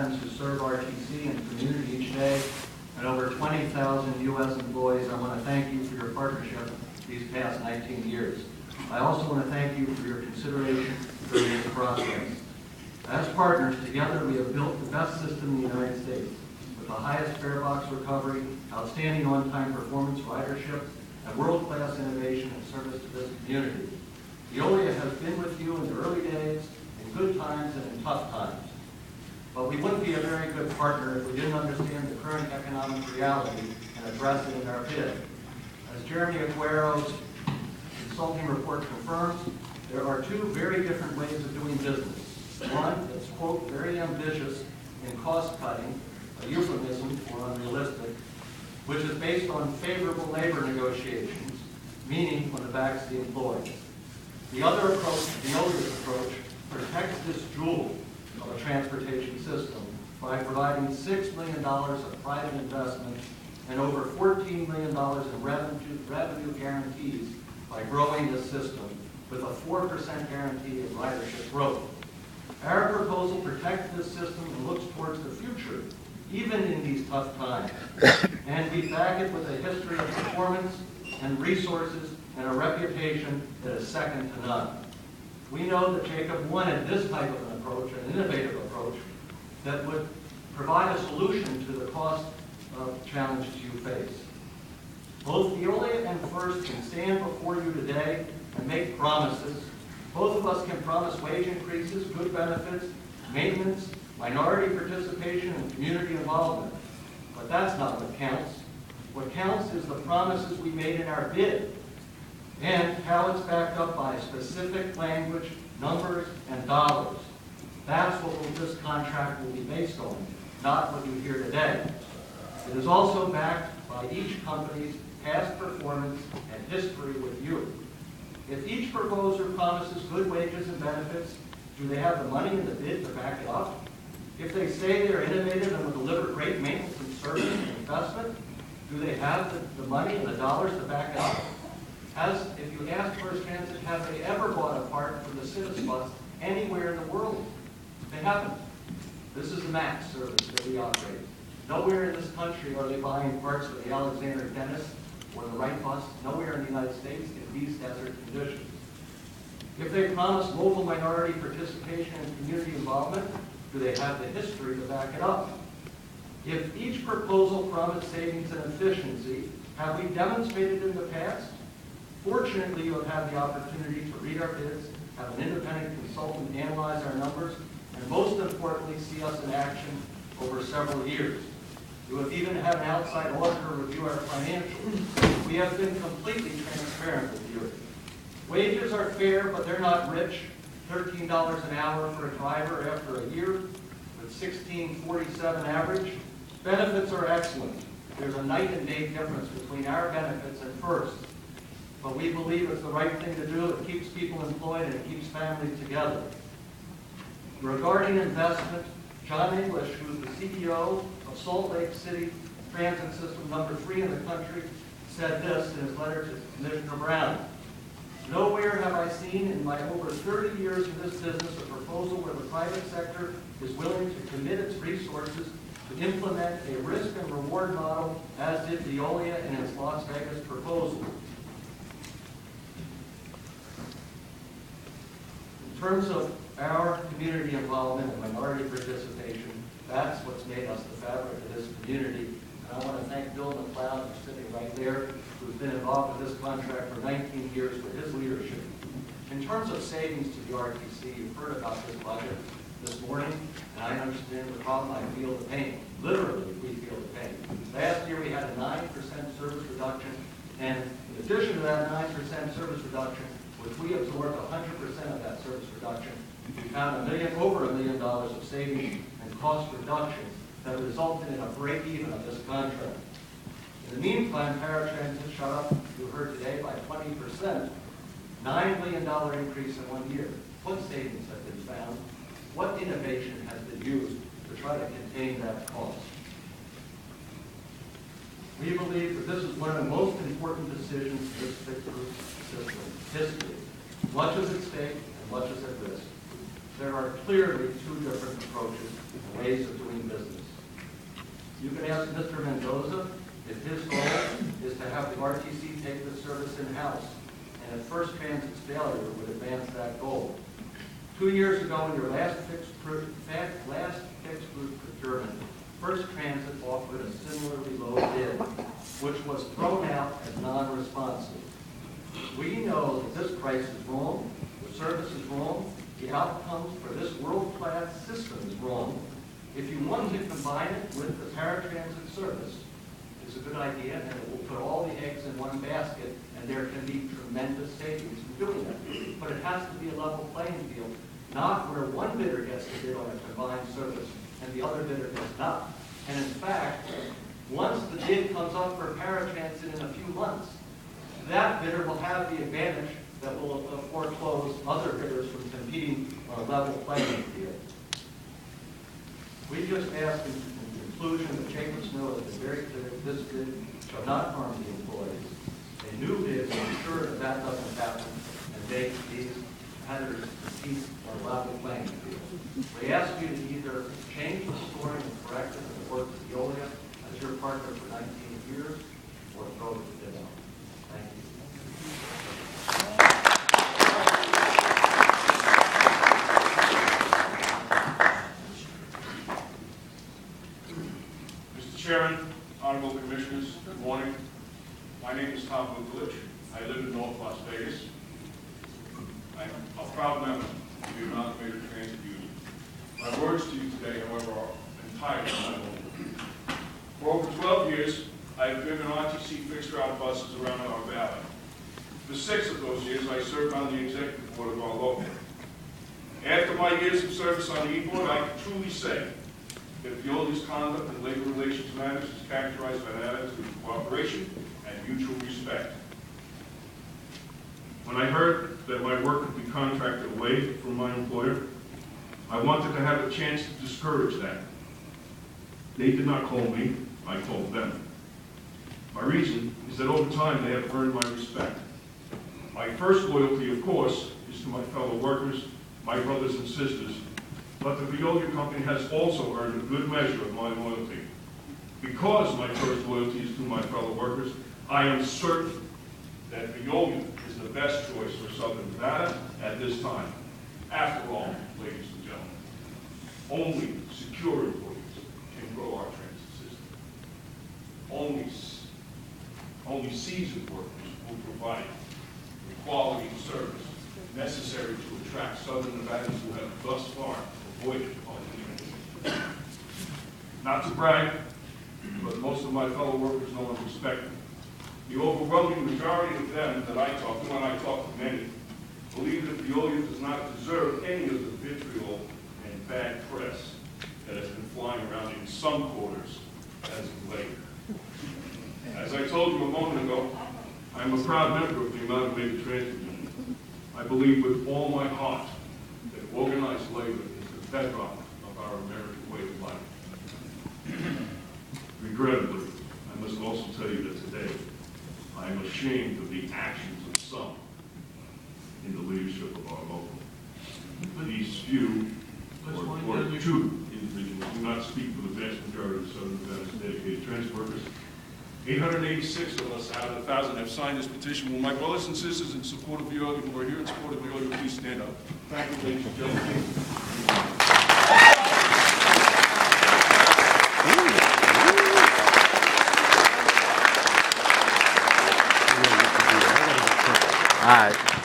who serve RTC and the community each day, and over 20,000 U.S. employees, I want to thank you for your partnership these past 19 years. I also want to thank you for your consideration during this process. As partners, together we have built the best system in the United States, with the highest fare box recovery, outstanding on-time performance ridership, and world-class innovation and service to this community. Veolia has been with you in the early days, in good times and in tough times. But we wouldn't be a very good partner if we didn't understand the current economic reality and address it in our bid. As Jeremy Aguero's consulting report confirms, there are two very different ways of doing business. One that's, quote, very ambitious in cost cutting, a euphemism for unrealistic, which is based on favorable labor negotiations, meaning on the backs of the employees. The other approach, Veolia's approach, protects this jewel of a transportation system by providing $6 million of private investment and over $14 million in revenue guarantees by growing this system with a 4% guarantee of ridership growth. Our proposal protects this system and looks towards the future, even in these tough times. And we back it with a history of performance and resources and a reputation that is second to none. We know that Jacob wanted this type of an approach, an innovative approach, that would provide a solution to the cost challenges you face. Both Veolia and First can stand before you today and make promises. Both of us can promise wage increases, good benefits, maintenance, minority participation, and community involvement. But that's not what counts. What counts is the promises we made in our bid and how it's backed up by specific language, numbers, and dollars. That's what this contract will be based on, not what you hear today. It is also backed by each company's past performance and history with you. If each proposer promises good wages and benefits, do they have the money in the bid to back it up? If they say they're innovative and will deliver great maintenance and service and investment, do they have the money and the dollars to back it up? If you ask First Transit, have they ever bought a part from the Civis bus anywhere in the world? They haven't. This is the MAX service that we operate. Nowhere in this country are they buying parts for the Alexander Dennis or the Wright bus. Nowhere in the United States in these desert conditions. If they promise local minority participation and community involvement, do they have the history to back it up? If each proposal promised savings and efficiency, have we demonstrated in the past? Fortunately, you have had the opportunity to read our bids, have an independent consultant analyze our numbers, and most importantly, see us in action over several years. You have even had an outside auditor review our financials. We have been completely transparent with you. Wages are fair, but they're not rich. $13 an hour for a driver after a year with $16.47 average. Benefits are excellent. There's a night and day difference between our benefits and First. But we believe it's the right thing to do. It keeps people employed and it keeps families together. Regarding investment, John English, who's the CEO of Salt Lake City Transit System number 3 in the country, said this in his letter to Commissioner Brown. Nowhere have I seen in my over 30 years in this business a proposal where the private sector is willing to commit its resources to implement a risk and reward model as did Veolia in its Las Vegas proposal. In terms of our community involvement and minority participation, that's what's made us the fabric of this community. And I want to thank Bill McLeod, who's sitting right there, who's been involved with this contract for 19 years for his leadership. In terms of savings to the RTC, you've heard about this budget this morning, and I understand the problem. I feel the pain. Literally, we feel the pain. Last year we had a 9% service reduction, and in addition to that 9% service reduction, which we absorbed 100% of that service reduction, we found over $1 million of savings and cost reductions that resulted in a break-even of this contract. In the meantime, paratransit shot up, you heard today, by 20%, $9 million increase in 1 year. What savings have been found? What innovation has been used to try to contain that cost? We believe that this is one of the most important decisions in this fixed route system history. Much is at stake and much is at risk. there are clearly two different approaches and ways of doing business. You can ask Mr. Mendoza if his goal is to have the RTC take the service in-house, and if First Transit's failure would advance that goal. 2 years ago, in your last fixed route procurement, First Transit offered a similarly low bid, which was thrown out as non-responsive. We know that this price is wrong, the service is wrong, the outcomes for this world-class system is wrong. If you want to combine it with the paratransit service, it's a good idea, and it will put all the eggs in one basket, and there can be tremendous savings in doing that. But it has to be a level playing field, not where one bidder gets to bid on a combined service and the other bidder does not. And in fact, once the bid comes up for paratransit in a few months, that bidder will have the advantage that will foreclose other bidders from competing on a level playing field. We just ask in conclusion that Jacobs know that it's very clear that this bid shall not harm the employees. A new bid will ensure that that doesn't happen and make these competitors compete on a level playing field. We ask you to either change the story and correct it and work with Veolia as your partner for 19 years, or throw the bid out. Thank you. Mr. Chairman, Honorable Commissioners, good morning. My name is Tom Vukolich. I live in North Las Vegas. I'm a proud member of the Amalgamated Transit Union. My words to you today, however, are entirely my own. For over 12 years, I have driven RTC fixed route buses around our valley. For 6 of those years, I served on the executive board of our local. After my years of service on the E-Board, I can truly say that Veolia's conduct in labor relations matters is characterized by an attitude of cooperation and mutual respect. When I heard that my work could be contracted away from my employer, I wanted to have a chance to discourage that. They did not call me, I called them. My reason is that over time they have earned my respect. My first loyalty, of course, is to my fellow workers, my brothers and sisters, but the Veolia company has also earned a good measure of my loyalty. Because my first loyalty is to my fellow workers, I am certain that Veolia is the best choice for Southern Nevada at this time. After all, ladies and gentlemen, only secure employees can grow our transit system. Only seasoned workers will provide the quality of service necessary to attract Southern Nevadans who have thus far avoided unemployment. Not to brag, but most of my fellow workers know and respect me. The overwhelming majority of them that I talk to, and I talk to many, believe that Veolia does not deserve any of the vitriol and bad press that has been flying around in some quarters as of late. As I told you a moment ago, I'm a proud member of the Amalgamated Transit Union. I believe with all my heart that organized labor is the bedrock of our American way of life. Regrettably, I must also tell you that today, I am ashamed of the actions of some in the leadership of our local. These few, or 2 individuals, do not speak for the vast majority of Southern Nevada's dedicated transit workers. 886 of us out of 1,000 have signed this petition. Will my brothers and sisters in support of Veolia, who are here in support of Veolia, please stand up. Thank you, ladies and gentlemen. All right.